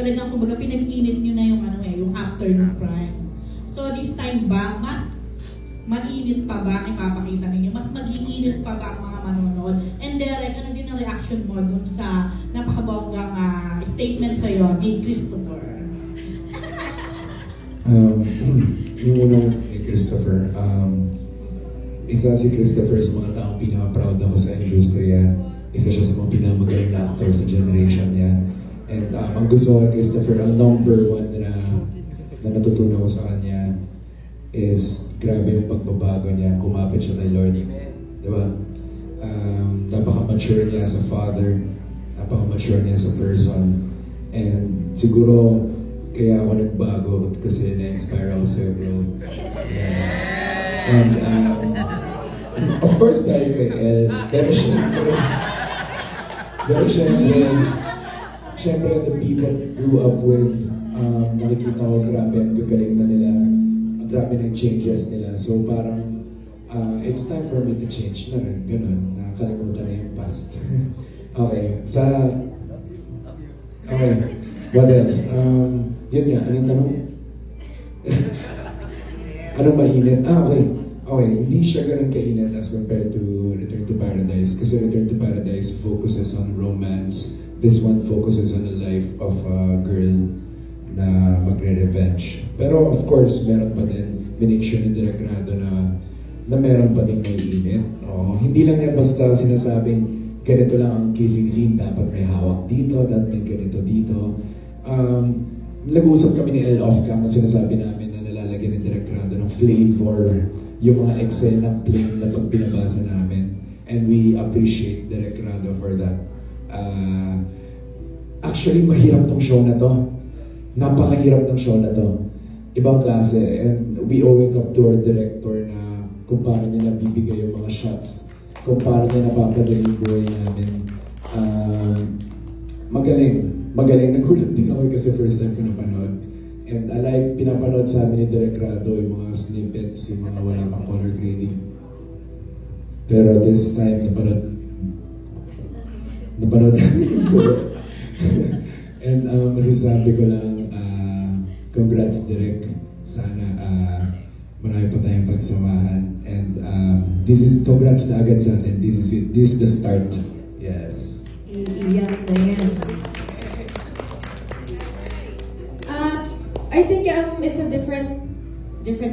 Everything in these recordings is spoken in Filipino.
talagang kumbaga pinag-init nyo na yung yung after ng Prime. So this time ba, mainit pa ba ang ipapakita ninyo? Mas mag-iinit pa ba ang mga manonood? And Derek, ano din ang reaction mo dun sa napakabonggang statement sa'yo ni Christopher? Yung unang kay Christopher, isa si Christopher sa mga taong pinaka-proud ako sa industriya. Isa siya sa mga pinamagaling na actor sa generation niya. And ang gusto ko kay Christopher, ang number one na natutunan ko sa kanya is grabe yung pagbabago niya, kumapit siya kay Lord. Diba? Napaka-mature niya as a father, napaka-mature niya as a person. And siguro, kaya ako nagbago kasi na-inspire ako sa bro. Yeah. And of course, dahil kay El, pero syempre, the people grew up with, nakikita ko grabe ang gagaling na nila, grabe ng changes nila. So parang, it's time for me to change na rin, ganun, nakakalimutan na yung past. Okay, okay, what else? Yun nga, anong tanong? Anong mainit? Okay, hindi siya ganun kainit as compared to Return to Paradise. Kasi Return to Paradise focuses on romance. This one focuses on the life of a girl na magre-revenge. Pero of course, meron pa din, minake sure ni Direk Rado na meron pa din mainit. Hindi lang niya basta sinasabing ganito lang ang kissing scene, dapat may hawak dito, dapat may ganito dito. Nag-uusap kami ni El off-cam na sinasabi namin na nalalagyan ni Direk Rado ng flavor yung mga eksena plain na pag binabasa namin. And we appreciate Direk Rado for that. Actually, mahirap tong show na to. Napakahirap ng show na to. Ibang klase. And we owe it up to our director na kung paano niya nabibigay yung mga shots. Kung paano niya napapadali yung buhay namin. Magaling. Nagulat din ako kasi first time ko napanood. And like pinapanood sa amin ni Direk Rado yung mga snippets, yung mga wala pang color grading. Pero this time, napanood namin ko. And masasabi ko lang, congrats Direk. Sana marami pa tayong pagsamahan. And congrats na agad sa atin. This is it. This is the start. Yes. Iiyak na yan. I think it's a different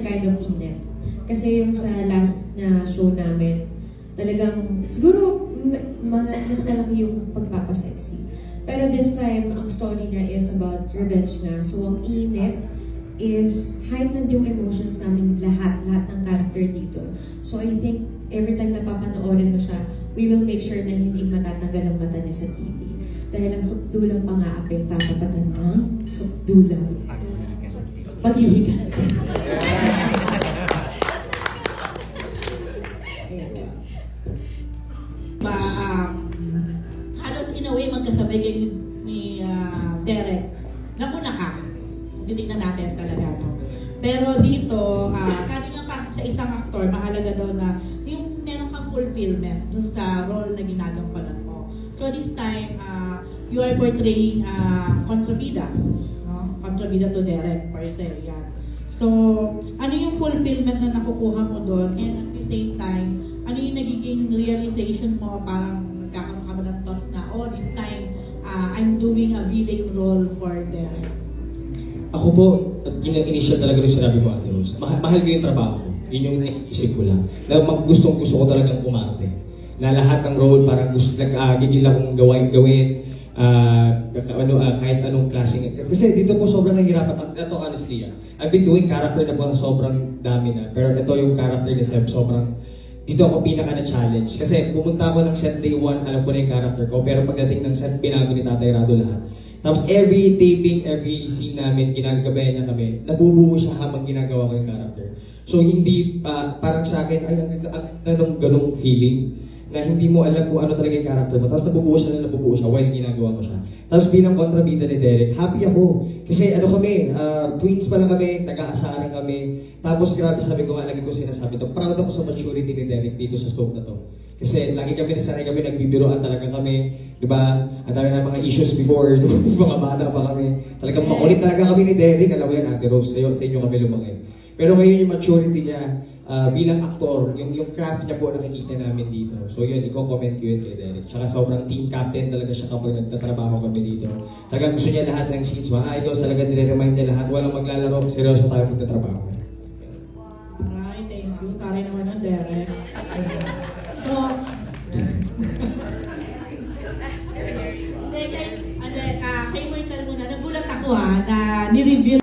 kind of init. Kasi yung sa last na show namin, talagang siguro mas malaki yung pagpapasexy. Pero this time, ang story niya is about revenge nga. So ang init is heightened yung emotions namin lahat ng character dito. So I think every time na papanoorin mo siya, we will make sure na hindi matatanggal ang mata niya sa TV. Dahil ang sukdulang pang-aapi, tatapatan ng sukdulang pag-ihigan. Halos in a way magkasabay kayo ni Derek. Nauna ka. Titignan natin talaga. No? Pero dito, kanina pa sa isang aktor, mahalaga daw na yung meron kang fulfillment dun sa role na ginagampanan mo. So this time, you are portraying kontrabida. No? Kontrabida to Derek, per se. Yan. So, ano yung fulfillment na nakukuha mo doon? And at the same time, ano yung nagiging realization mo? Parang nagkakaroon ka ba ng thoughts na, this time, I'm doing a villain role for Derek. Ako po, initial talaga rin sinabi mo, Ate Rose. Mahal ko yung trabaho ko. Yun yung naisip ko lang. Na gusto ko talagang umarte. Na lahat ng role parang gigil akong gawin. Kahit anong klaseng. Kasi dito po sobrang nahihirapan. Ito honestly, I've been doing character na po sobrang dami na. Pero ito yung character ni Seb, sobrang dito ako pinaka na-challenge. Kasi pumunta ako ng set day 1, alam ko na yung character ko. Pero pagdating ng set, binago ni Tatay Rado lahat. Tapos every taping, every scene namin, ginagabayan niya kami, nabubuo siya habang ginagawa ko yung character. So hindi, parang sa akin, ganong feeling na hindi mo alam kung ano talaga yung character mo. Tapos nabubuo siya while ginagawa mo siya. Tapos bilang kontrabida ni Derek, happy ako. Kasi kami, twins pa lang kami, nag-aasaran kami. Tapos grabe sabi ko nga, lagi ko sinasabi to, proud ako sa maturity ni Derek dito sa scope na to. Kasi lagi kami nasanay kami, nagbibiroan talaga kami. Diba? Ang dami na mga issues before, mga bata pa kami. Talagang makulit talaga kami ni Derek. Alam mo yan, Ate Rose, sa inyo kami lumaki. Pero ngayon yung maturity niya bilang aktor, yung craft niya po nakikita namin dito. So yun, i-comment ko yun kay Derek. Tsaka sobrang team captain talaga siya kapag nagtatrabaho kami dito. Talagang gusto niya lahat ng scenes, mga idols, talaga nire-remind niya lahat. Walang maglalaro, seryoso tayo magtatrabaho. Ay, thank you. Taray naman ng Derek. So, hindi, kay Mointal muna, nagulat ako na ni-reveal